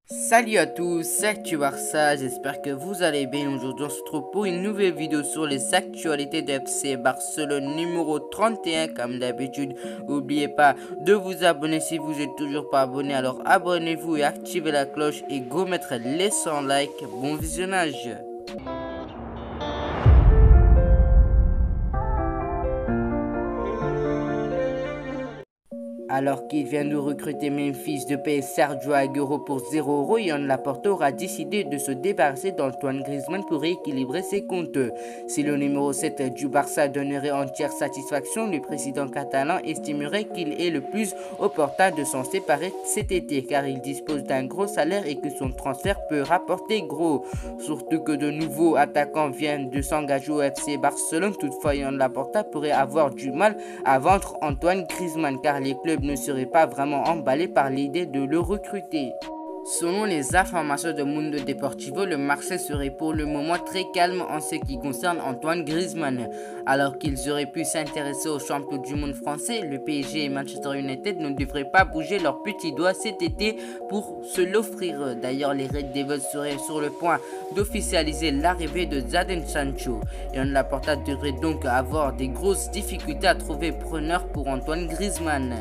Salut à tous, c'est Actu Barça, j'espère que vous allez bien. Aujourd'hui on se retrouve pour une nouvelle vidéo sur les actualités de FC Barcelone numéro 31 comme d'habitude. N'oubliez pas de vous abonner si vous n'êtes toujours pas abonné, alors abonnez-vous et activez la cloche et go mettre les 100 likes. Bon visionnage. Alors qu'il vient de recruter Memphis de payer Sergio Aguero pour 0 €, Joan Laporta aura décidé de se débarrasser d'Antoine Griezmann pour rééquilibrer ses comptes. Si le numéro 7 du Barça donnerait entière satisfaction, le président catalan estimerait qu'il est le plus opportun de s'en séparer cet été car il dispose d'un gros salaire et que son transfert peut rapporter gros. Surtout que de nouveaux attaquants viennent de s'engager au FC Barcelone. Toutefois, Joan Laporta pourrait avoir du mal à vendre Antoine Griezmann car les clubs ne serait pas vraiment emballé par l'idée de le recruter. Selon les informations de Mundo Deportivo, le marché serait pour le moment très calme en ce qui concerne Antoine Griezmann. Alors qu'ils auraient pu s'intéresser aux champions du monde français, le PSG et Manchester United ne devraient pas bouger leurs petits doigts cet été pour se l'offrir. D'ailleurs, les Red Devils seraient sur le point d'officialiser l'arrivée de Jadon Sancho. Et Joan Laporta devrait donc avoir des grosses difficultés à trouver preneur pour Antoine Griezmann.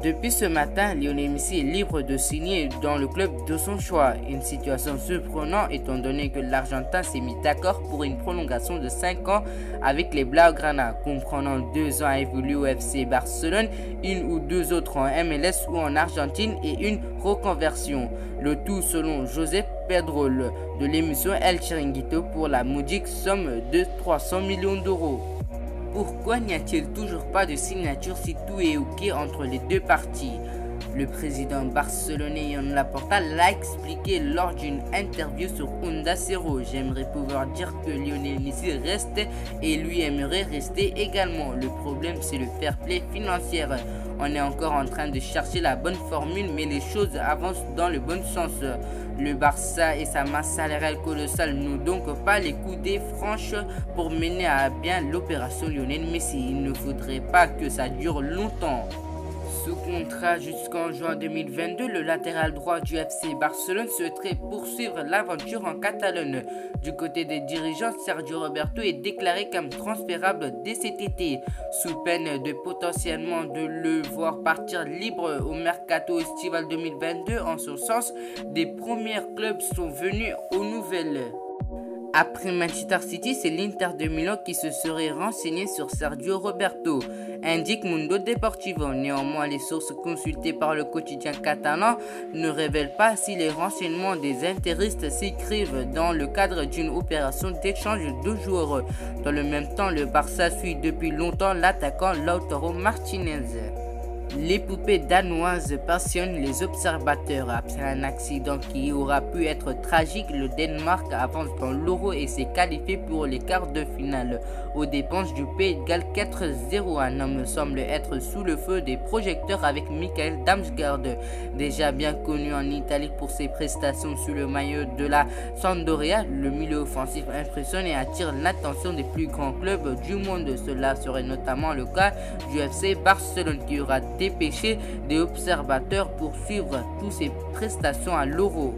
Depuis ce matin, Lionel Messi est libre de signer dans le club de son choix. Une situation surprenante étant donné que l'Argentin s'est mis d'accord pour une prolongation de 5 ans avec les Blaugrana, comprenant 2 ans à évoluer au FC Barcelone, 1 ou 2 autres en MLS ou en Argentine et une reconversion. Le tout selon Josep Pedrol de l'émission El Chiringuito pour la modique somme de 300 millions d'euros. Pourquoi n'y a-t-il toujours pas de signature si tout est ok entre les deux parties? Le président barcelonais Joan Laporta l'a expliqué lors d'une interview sur Onda Cero. J'aimerais pouvoir dire que Lionel Messi reste et lui aimerait rester également. Le problème c'est le fair play financier. On est encore en train de chercher la bonne formule mais les choses avancent dans le bon sens. Le Barça et sa masse salariale colossale n'ont donc pas les coudées franches pour mener à bien l'opération Lionel Messi. Il ne faudrait pas que ça dure longtemps. Sous contrat jusqu'en juin 2022, le latéral droit du FC Barcelone souhaiterait poursuivre l'aventure en Catalogne. Du côté des dirigeants, Sergio Roberto est déclaré comme transférable dès cet été, sous peine de potentiellement de le voir partir libre au mercato estival 2022. En ce sens, des premiers clubs sont venus aux nouvelles. Après Manchester City, c'est l'Inter de Milan qui se serait renseigné sur Sergio Roberto, indique Mundo Deportivo. Néanmoins, les sources consultées par le quotidien catalan ne révèlent pas si les renseignements des interistes s'écrivent dans le cadre d'une opération d'échange de joueurs. Dans le même temps, le Barça suit depuis longtemps l'attaquant Lautaro Martinez. Les poupées danoises passionnent les observateurs. Après un accident qui aura pu être tragique, le Danemark avance dans l'Euro et s'est qualifié pour les quarts de finale. Aux dépenses du Pays de Galles 4-0, un homme semble être sous le feu des projecteurs avec Mikael Damsgaard, déjà bien connu en Italie pour ses prestations sous le maillot de la Sampdoria. Le milieu offensif impressionne et attire l'attention des plus grands clubs du monde. Cela serait notamment le cas du FC Barcelone qui aura dépêché des observateurs pour suivre toutes ses prestations à l'Euro.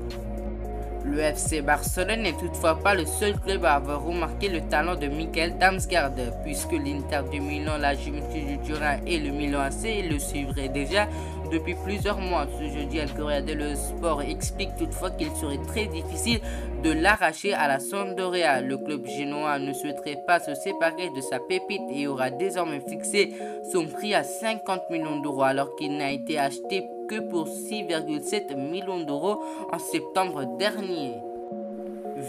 Le FC Barcelone n'est toutefois pas le seul club à avoir remarqué le talent de Mikael Damsgaard, puisque l'Inter de Milan, la Juventus de Turin et le Milan AC le suivraient déjà depuis plusieurs mois. Ce jeudi, El Corriere dello Sport explique toutefois qu'il serait très difficile de l'arracher à la Sampdoria. Le club génois ne souhaiterait pas se séparer de sa pépite et aura désormais fixé son prix à 50 millions d'euros alors qu'il n'a été acheté que pour 6,7 millions d'euros en septembre dernier.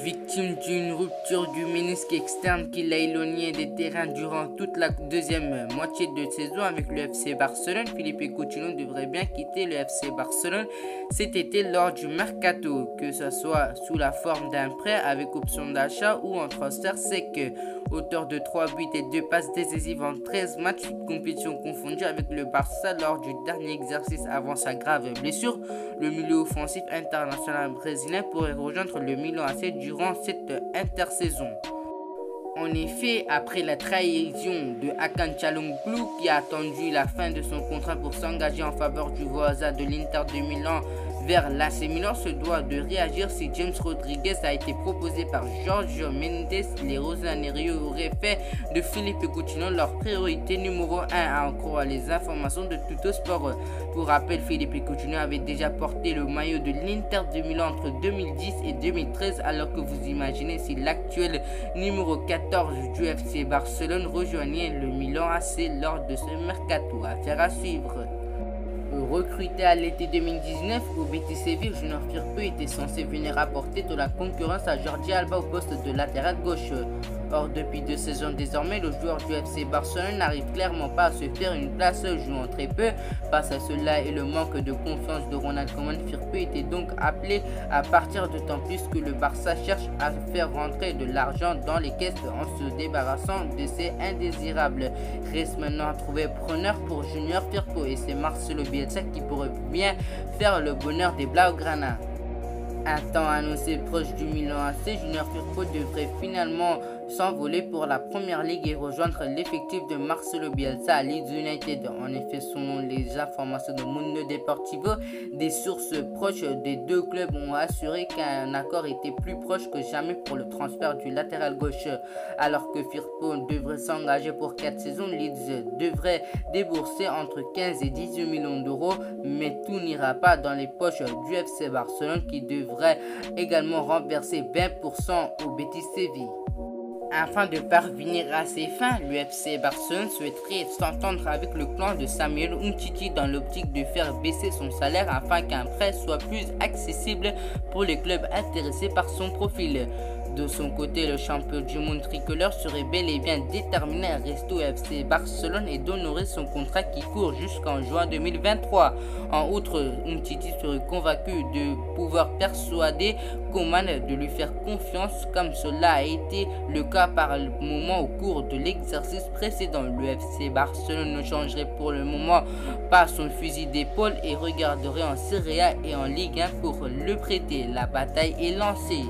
Victime d'une rupture du ménisque externe qui l'a éloigné des terrains durant toute la deuxième moitié de saison avec le FC Barcelone, Philippe Coutinho devrait bien quitter le FC Barcelone cet été lors du mercato, que ce soit sous la forme d'un prêt avec option d'achat ou en transfert sec. Auteur de 3 buts et 2 passes décisives en 13 matchs, toutes compétitions confondues avec le Barça lors du dernier exercice avant sa grave blessure, le milieu offensif international brésilien pourrait rejoindre le Milan AC durant cette intersaison. En effet, après la trahison de Hakan Çalhanoğlu qui a attendu la fin de son contrat pour s'engager en faveur du voisin de l'Inter de Milan vers l'AC Milan se doit de réagir si James Rodriguez a été proposé par Jorge Mendes. Les Rosanerios auraient fait de Philippe Coutinho leur priorité numéro 1 à en croire les informations de Tuttosport. Pour rappel, Philippe Coutinho avait déjà porté le maillot de l'Inter de Milan entre 2010 et 2013, alors que vous imaginez si l'actuel numéro 14 du FC Barcelone rejoignait le Milan AC lors de ce mercato. Affaire à suivre. Recruté à l'été 2019 au Betis Séville, Junior Firpo était censé venir apporter de la concurrence à Jordi Alba au poste de latéral gauche. Or, depuis 2 saisons désormais, le joueur du FC Barcelone n'arrive clairement pas à se faire une place, jouant très peu. Face à cela et le manque de confiance de Ronald Koeman, Firpo était donc appelé à partir, d'autant plus que le Barça cherche à faire rentrer de l'argent dans les caisses en se débarrassant de ces indésirables. Reste maintenant à trouver preneur pour Junior Firpo et c'est Marcelo Bielsa qui pourrait bien faire le bonheur des Blaugrana. Un temps annoncé proche du Milan AC, Junior Firpo devrait finalement s'envoler pour la Première Ligue et rejoindre l'effectif de Marcelo Bielsa à Leeds United. En effet, selon les informations de Mundo Deportivo, des sources proches des deux clubs ont assuré qu'un accord était plus proche que jamais pour le transfert du latéral gauche. Alors que Firpo devrait s'engager pour 4 saisons, Leeds devrait débourser entre 15 et 18 millions d'euros, mais tout n'ira pas dans les poches du FC Barcelone qui devrait également renverser 20% au Betis Séville. Afin de parvenir à ses fins, le FC Barcelone souhaiterait s'entendre avec le clan de Samuel Umtiti dans l'optique de faire baisser son salaire afin qu'un prêt soit plus accessible pour les clubs intéressés par son profil. De son côté, le champion du monde tricolore serait bel et bien déterminé à rester au FC Barcelone et d'honorer son contrat qui court jusqu'en juin 2023. En outre, Umtiti serait convaincu de pouvoir persuader Koeman de lui faire confiance comme cela a été le cas par le moment au cours de l'exercice précédent. Le FC Barcelone ne changerait pour le moment pas son fusil d'épaule et regarderait en Serie A et en Ligue 1 pour le prêter. La bataille est lancée.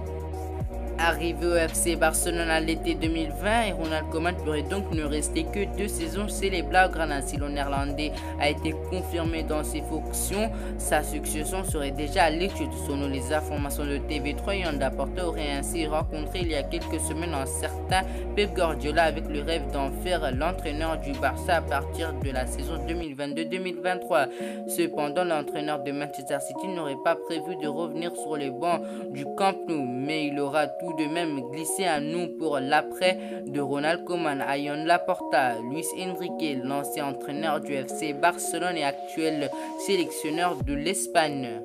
Arrivé au FC Barcelone à l'été 2020, et Ronald Koeman pourrait donc ne rester que 2 saisons chez les Blaugrana. Si le néerlandais a été confirmé dans ses fonctions, sa succession serait déjà à l'étude. Selon les informations de TV3, Joan Laporta aurait ainsi rencontré il y a quelques semaines un certain Pep Guardiola avec le rêve d'en faire l'entraîneur du Barça à partir de la saison 2022-2023. Cependant, l'entraîneur de Manchester City n'aurait pas prévu de revenir sur les bancs du Camp Nou, mais il aura tout de même glissé un nom pour l'après de Ronald Koeman à Joan Laporta. Luis Enrique, l'ancien entraîneur du FC Barcelone et actuel sélectionneur de l'Espagne.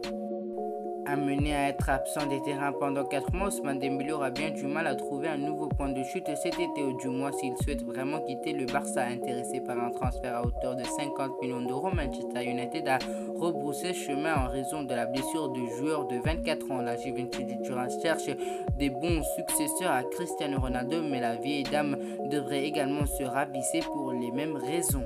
Amené à être absent des terrains pendant 4 mois, Ousmane Dembélé aura bien du mal à trouver un nouveau point de chute cet été, ou du moins s'il souhaite vraiment quitter le Barça. Intéressé par un transfert à hauteur de 50 millions d'euros, Manchester United a rebroussé chemin en raison de la blessure du joueur de 24 ans. La Juventus du Turin cherche des bons successeurs à Cristiano Ronaldo, mais la vieille dame devrait également se ravisser pour les mêmes raisons.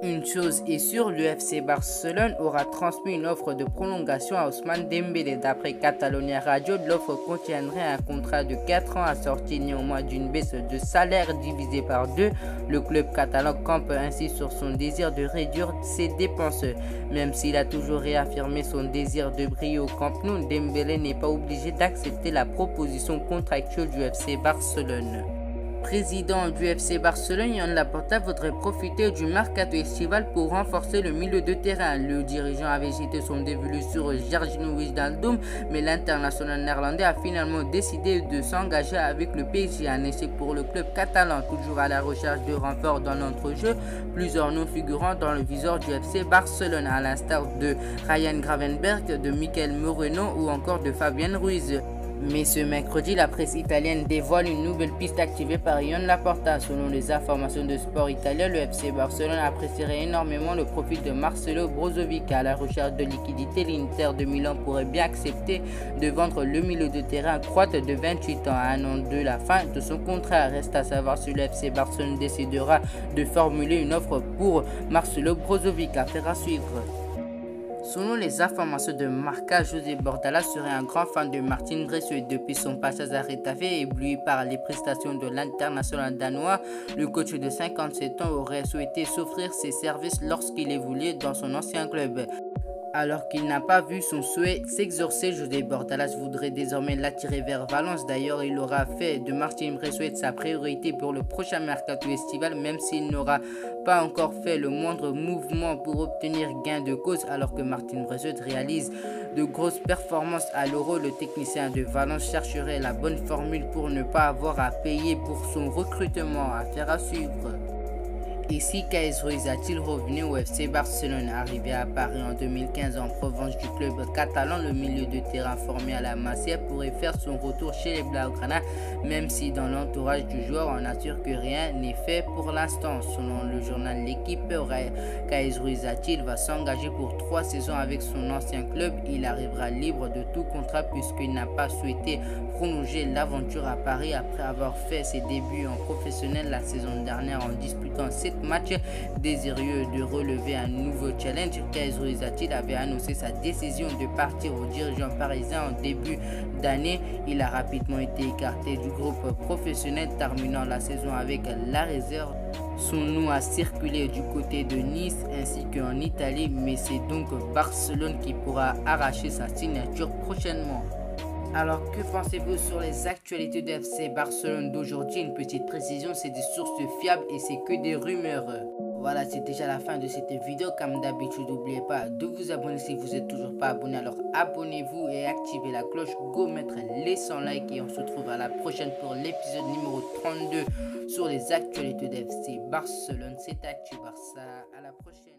Une chose est sûre, le FC Barcelone aura transmis une offre de prolongation à Ousmane Dembélé. D'après Catalonia Radio, l'offre contiendrait un contrat de 4 ans assorti néanmoins d'une baisse de salaire divisée par 2. Le club catalan campe ainsi sur son désir de réduire ses dépenses. Même s'il a toujours réaffirmé son désir de briller au Camp Nou, Dembélé n'est pas obligé d'accepter la proposition contractuelle du FC Barcelone. Président du FC Barcelone, Joan Laporta voudrait profiter du mercato estival pour renforcer le milieu de terrain. Le dirigeant avait jeté son dévolu sur Georginio Wijnaldum, mais l'international néerlandais a finalement décidé de s'engager avec le PSG. Un essai pour le club catalan, toujours à la recherche de renforts dans l'entrejeu. Plusieurs noms figurant dans le viseur du FC Barcelone, à l'instar de Ryan Gravenberch, de Mikel Moreno ou encore de Fabien Ruiz. Mais ce mercredi, la presse italienne dévoile une nouvelle piste activée par Joan Laporta. Selon les informations de Sport Italien, le FC Barcelone apprécierait énormément le profil de Marcelo Brozovic. À la recherche de liquidité, l'Inter de Milan pourrait bien accepter de vendre le milieu de terrain croate de 28 ans à un an de la fin de son contrat. Reste à savoir si le FC Barcelone décidera de formuler une offre pour Marcelo Brozovic. Affaire à suivre. Selon les informations de Marca, José Bordalás serait un grand fan de Martin Braithwaite. Depuis son passage à Retafe, ébloui par les prestations de l'international danois, le coach de 57 ans aurait souhaité s'offrir ses services lorsqu'il évoluait dans son ancien club. Alors qu'il n'a pas vu son souhait s'exaucer, José Bordalas voudrait désormais l'attirer vers Valence. D'ailleurs, il aura fait de Martin Braithwaite sa priorité pour le prochain mercato estival, même s'il n'aura pas encore fait le moindre mouvement pour obtenir gain de cause. Alors que Martin Braithwaite réalise de grosses performances à l'Euro, le technicien de Valence chercherait la bonne formule pour ne pas avoir à payer pour son recrutement. Affaire à suivre. Et si Kais Ruiz a-t-il revenu au FC Barcelone? Arrivé à Paris en 2015 en provenance du club catalan, le milieu de terrain formé à la Masia pourrait faire son retour chez les Blaugrana, même si dans l'entourage du joueur on assure que rien n'est fait pour l'instant. Selon le journal L'équipe, Kais Ruiz va s'engager pour 3 saisons avec son ancien club. Il arrivera libre de tout contrat puisqu'il n'a pas souhaité prolonger l'aventure à Paris après avoir fait ses débuts en professionnel la saison dernière en disputant 7 matchs. Désireux de relever un nouveau challenge, Kais Ruiz avait annoncé sa décision de partir aux dirigeants parisiens en début d'année. Il a rapidement été écarté du groupe professionnel, terminant la saison avec la réserve. Son nom a circulé du côté de Nice ainsi qu'en Italie, mais c'est donc Barcelone qui pourra arracher sa signature prochainement. Alors, que pensez-vous sur les actualités de FC Barcelone d'aujourd'hui? Une petite précision, c'est des sources fiables et c'est que des rumeurs. Voilà, c'est déjà la fin de cette vidéo. Comme d'habitude, n'oubliez pas de vous abonner si vous n'êtes toujours pas abonné. Alors abonnez-vous et activez la cloche. Go mettre les 100 likes et on se retrouve à la prochaine pour l'épisode numéro 32 sur les actualités de FC Barcelone. C'est Actu Barça. À la prochaine.